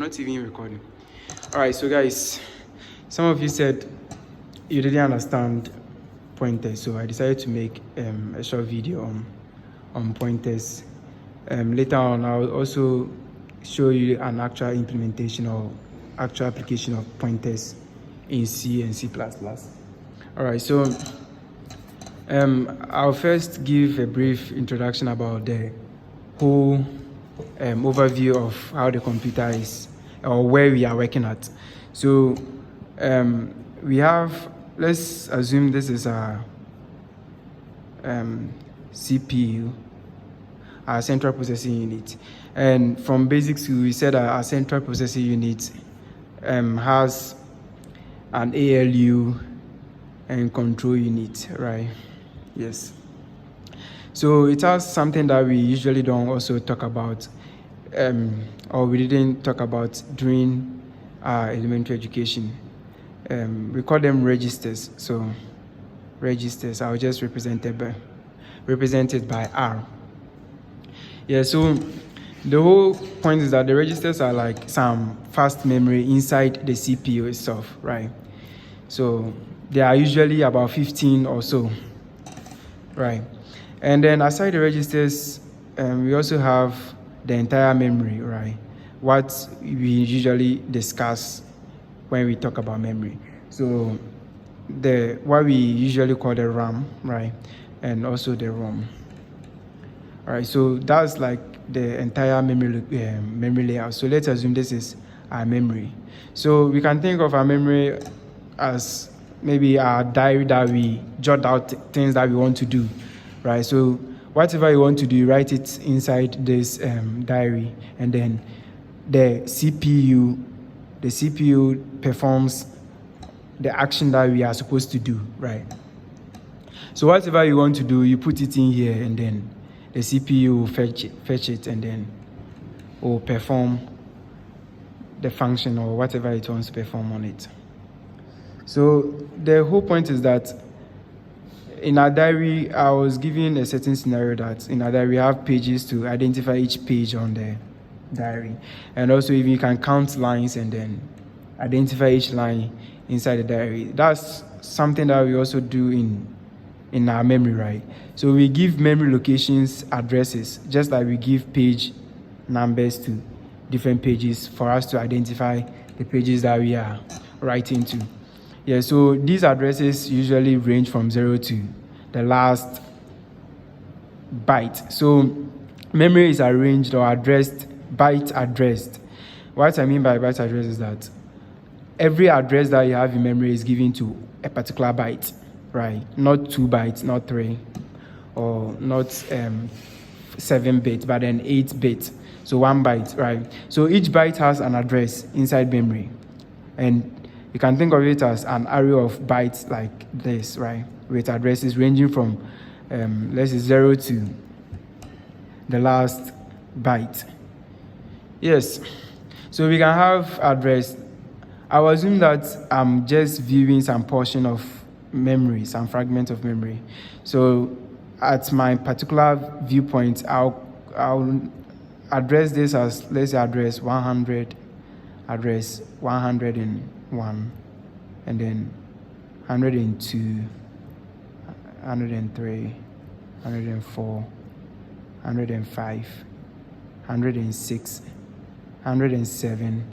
Not even recording. Alright, so guys, some of you said you didn't understand pointers, so I decided to make a short video on pointers. Later on, I'll also show you an actual implementation or actual application of pointers in C and C++. Alright, so I'll first give a brief introduction about the whole overview of how the computer is or where we are working at. So we have, let's assume this is our CPU, our central processing unit, and from basics we said that our central processing unit has an ALU and control unit, right? Yes. So it has something that we usually don't also talk about, or we didn't talk about during our elementary education. We call them registers. So registers, I'll just represent it by R. Yeah, so the whole point is that the registers are like some fast memory inside the CPU itself, right? So there are usually about 15 or so, right? And then aside the registers, we also have the entire memory, right? What we usually discuss when we talk about memory. So what we usually call the RAM, right? And also the ROM. All right, so that's like the entire memory layout. So let's assume this is our memory. So we can think of our memory as maybe our diary that we jot out things that we want to do, right? So whatever you want to do, you write it inside this diary, and then the CPU performs the action that we are supposed to do, right? So whatever you want to do, you put it in here, and then the CPU will fetch it, and then will perform the function or whatever it wants to perform on it. So the whole point is that in our diary, I was given a certain scenario that in our diary we have pages to identify each page on the diary, and also if you can count lines and then identify each line inside the diary. That's something that we also do in our memory, right? So we give memory locations addresses, just like we give page numbers to different pages for us to identify the pages that we are writing to. Yeah, so these addresses usually range from 0 to the last byte. So memory is arranged or addressed, byte addressed. What I mean by byte address is that every address that you have in memory is given to a particular byte, right? Not 2 bytes, not 3, or not 7 bits, but then 8 bits. So 1 byte, right? So each byte has an address inside memory, and you can think of it as an array of bytes like this, right? With addresses ranging from, let's say, 0 to the last byte. Yes. So we can have address. I will assume that I'm just viewing some portion of memory, some fragment of memory. So at my particular viewpoint, I'll address this as, let's say, address 100, address 101, and then 102, 103, 104, 105, 106, 107,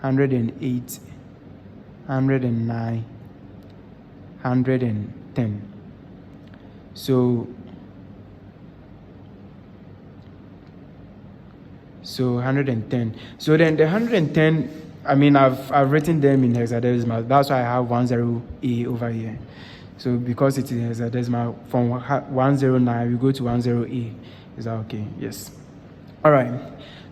108, 109, 110. So 110. So then the 110, I mean, I've written them in hexadecimal. That's why I have 10A over here. So because it is hexadecimal, from 109 we go to 10A. Is that okay? Yes. All right.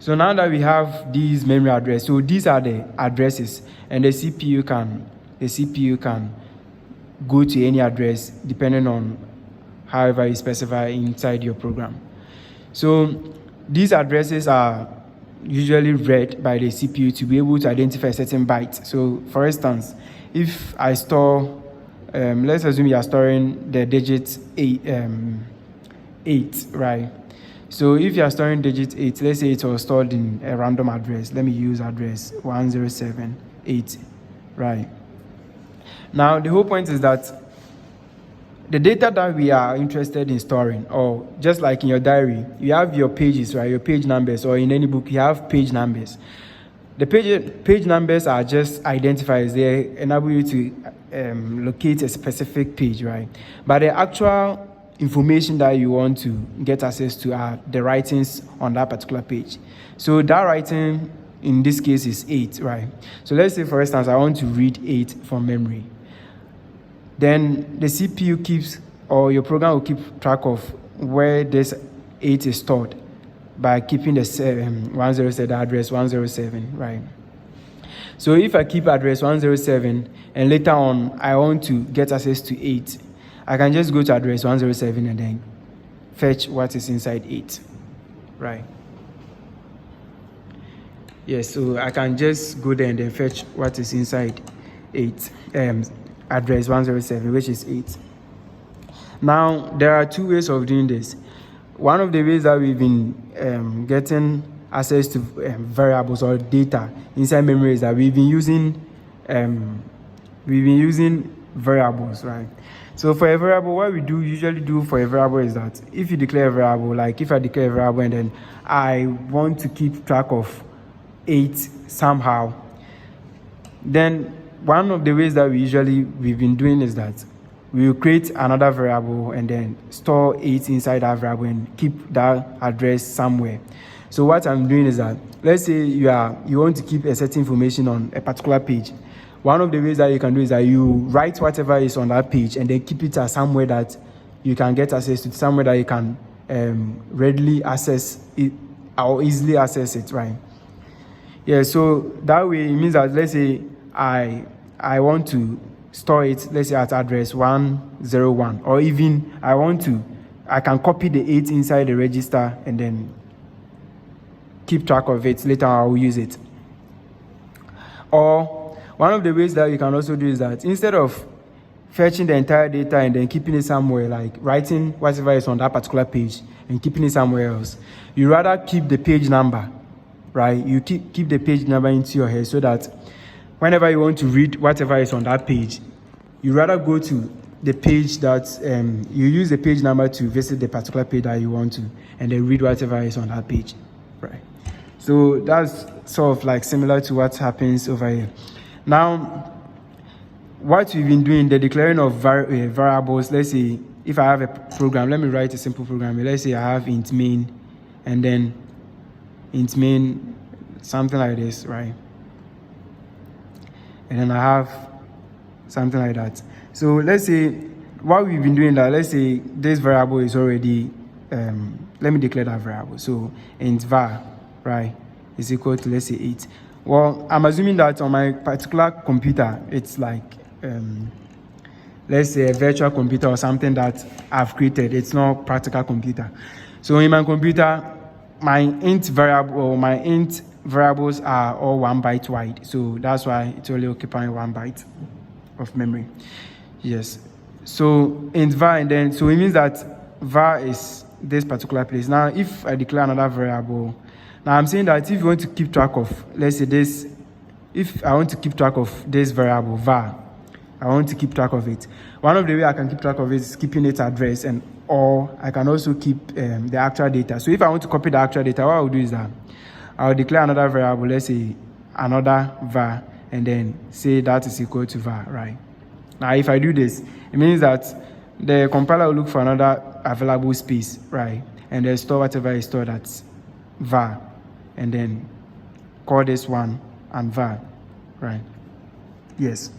So now that we have these memory addresses, so these are the addresses, and the CPU can go to any address depending on however you specify inside your program. So these addresses are usually read by the CPU to be able to identify a certain byte. So for instance, if I store, let's assume you are storing the digit 8, right? So if you are storing digit 8, let's say it was stored in a random address. Let me use address 1078, right? Now, the whole point is that the data that we are interested in storing, or just like in your diary, you have your pages, right? Your page numbers, or in any book, you have page numbers. The page numbers are just identifiers. They enable you to locate a specific page, right? But the actual information that you want to get access to are the writings on that particular page. So that writing in this case is 8, right? So let's say, for instance, I want to read 8 from memory. Then the CPU keeps, or your program will keep track of where this 8 is stored by keeping the 107 address 107, right? So if I keep address 107 and later on I want to get access to 8, I can just go to address 107 and then fetch what is inside 8, right? Yes, so I can just go there and then fetch what is inside 8, address 107, which is 8. Now, there are two ways of doing this. One of the ways that we've been getting access to variables or data inside memory is that we've been using variables, right? So for a variable, what we usually do for a variable is that if you declare a variable, like if I declare a variable and then I want to keep track of 8 somehow, then one of the ways that we've been doing is that we will create another variable and then store 8 inside that variable and keep that address somewhere. So what I'm doing is that, let's say you want to keep a certain information on a particular page. One of the ways that you can do is that you write whatever is on that page and then keep it at somewhere that you can get access to, somewhere that you can readily access it or easily access it, right? Yeah, so that way it means that, let's say I want to store it, let's say at address 101, or even I can copy the 8 inside the register and then keep track of it. Later I will use it. Or one of the ways that you can also do is that instead of fetching the entire data and then keeping it somewhere, like writing whatever is on that particular page and keeping it somewhere else, you rather keep the page number, right? You keep the page number into your head so that whenever you want to read whatever is on that page, you rather go to the page that you use the page number to visit the particular page that you want to, and then read whatever is on that page, right? So that's sort of like similar to what happens over here. Now, what we've been doing, the declaring of variables, let's say if I have a program, let me write a simple program. Let's say I have int main, and then int main, something like this, right? And then I have something like that. So let's say what we've been doing that, let's say this variable is already, let me declare that variable. So int var, right, is equal to, let's say 8. Well, I'm assuming that on my particular computer, it's like, let's say a virtual computer or something that I've created. It's not practical computer. So in my computer, my int variable or my int variables are all 1 byte wide, so that's why it's only occupying 1 byte of memory. Yes, so int var, and then so it means that var is this particular place. Now if I declare another variable, now I'm saying that if you want to keep track of, let's say this, if I want to keep track of this variable var, I want to keep track of it. One of the ways I can keep track of it is keeping its address, and or I can also keep the actual data. So if I want to copy the actual data, what I'll do is that I'll declare another variable, let's say another var, and then say that is equal to var, right? Now, if I do this, it means that the compiler will look for another available space, right? And then store whatever is stored at var, and then call this one and var, right? Yes.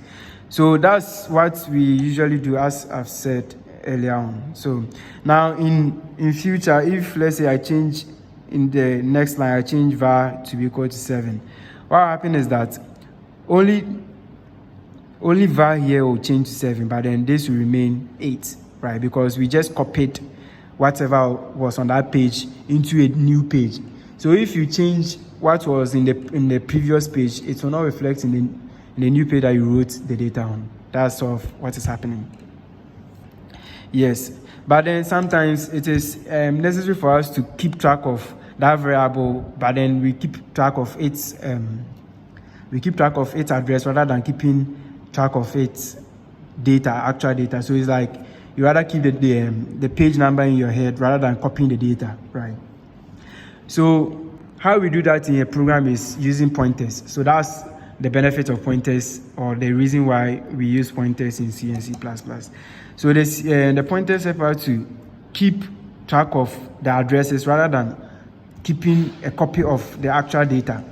So that's what we usually do, as I've said earlier on. So now in future, if let's say I change in the next line, I change var to be equal to 7. What happened is that only var here will change to 7, but then this will remain 8, right? Because we just copied whatever was on that page into a new page. So if you change what was in the previous page, it will not reflect in the new page that you wrote the data on. That's sort of what is happening. Yes, but then sometimes it is necessary for us to keep track of that variable, but then we keep track of its address rather than keeping track of its data, actual data. So it's like you rather keep the page number in your head rather than copying the data, right? So how we do that in a program is using pointers. So that's the benefit of pointers, or the reason why we use pointers in C and C++. So this, the pointers help us to keep track of the addresses rather than keeping a copy of the actual data.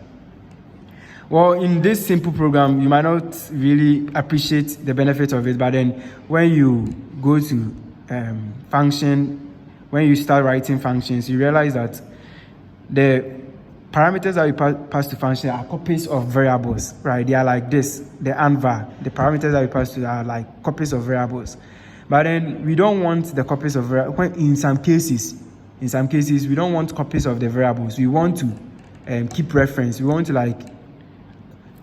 Well, in this simple program, you might not really appreciate the benefit of it, but then when you go to function, when you start writing functions, you realize that the parameters that we pass to function are copies of variables, right? They are like this, the var. The parameters that we pass to are like copies of variables. But then we don't want the copies of variables. In some cases, we don't want copies of the variables. We want to keep reference. We want to like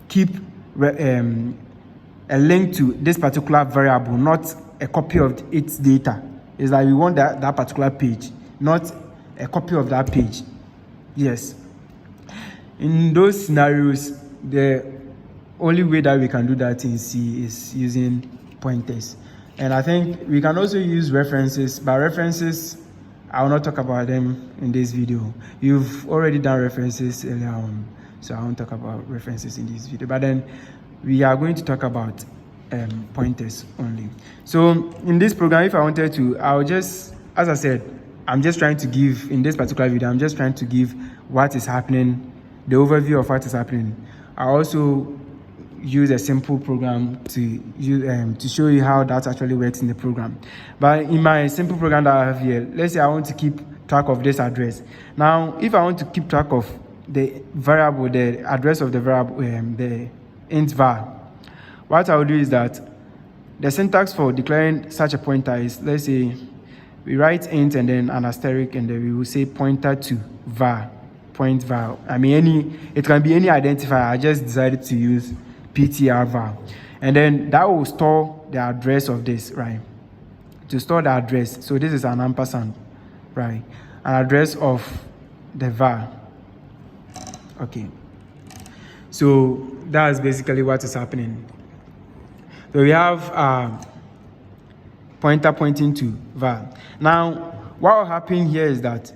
keep a link to this particular variable, not a copy of its data. It's like we want that particular page, not a copy of that page. Yes. In those scenarios, the only way that we can do that in C is using pointers. And I think we can also use references, but references, I will not talk about them in this video. You've already done references earlier on, so I won't talk about references in this video. But then we are going to talk about pointers only. So in this program, if I wanted to, I'll just, as I said, I'm just trying to give, in this particular video, I'm just trying to give what is happening, the overview of what is happening. I also use a simple program to show you how that actually works in the program. But in my simple program that I have here, let's say I want to keep track of this address. Now, if I want to keep track of the variable, the address of the variable, the int var, what I will do is that the syntax for declaring such a pointer is, let's say, we write int and then an asterisk, and then we will say pointer to var, point var. I mean, it can be any identifier. I just decided to use ptr var, and then that will store the address of this, right? To store the address, so this is an ampersand, right? An address of the var. Okay, so that's basically what is happening. So we have pointer pointing to var. Now, what will happen here is that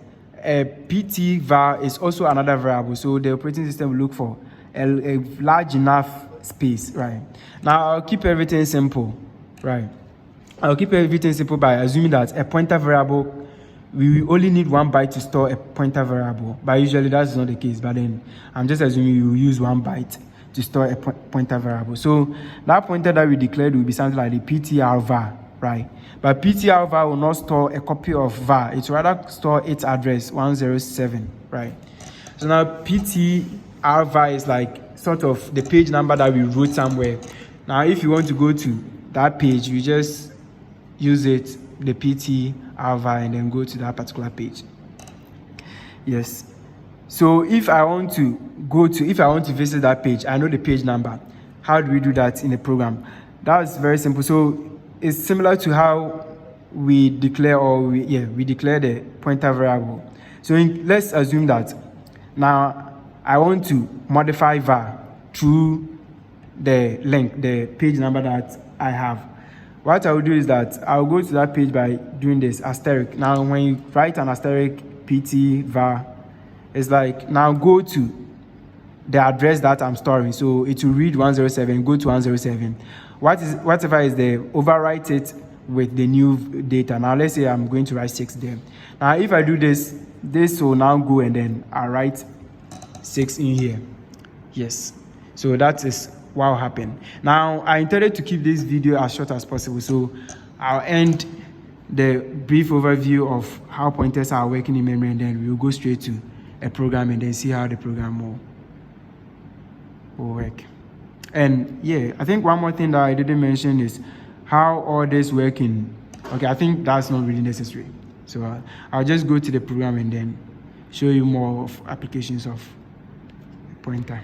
pt var is also another variable, so the operating system will look for a large enough space, right? Now, I'll keep everything simple, right? I'll keep everything simple by assuming that a pointer variable, we only need 1 byte to store a pointer variable, but usually that's not the case. But then I'm just assuming you use 1 byte to store a pointer variable. So that pointer that we declared will be something like the ptr var, right? But ptr var will not store a copy of var. It will rather store its address 107, right? So now ptr var is like sort of the page number that we wrote somewhere. Now, if you want to go to that page, you just use it, the ptr var, and then go to that particular page. Yes. So if I want to visit that page, I know the page number. How do we do that in the program? That's very simple. So it's similar to how we declare, we declare the pointer variable. So let's assume that now I want to modify var through the link, the page number that I have. What I will do is that I'll go to that page by doing this asterisk. Now, when you write an asterisk pt var, it's like, now go to the address that I'm storing. So it will read 107, go to 107. Whatever is there, overwrite it with the new data. Now, let's say I'm going to write 6 there. Now, if I do this will now go, and then I write 6 in here. Yes. So that is what will happen. Now, I intended to keep this video as short as possible, so I'll end the brief overview of how pointers are working in memory, and then we'll go straight to a program and then see how the program will work. And yeah, I think one more thing that I didn't mention is how all this working. Okay, I think that's not really necessary. So I'll just go to the program and then show you more of applications of pointer.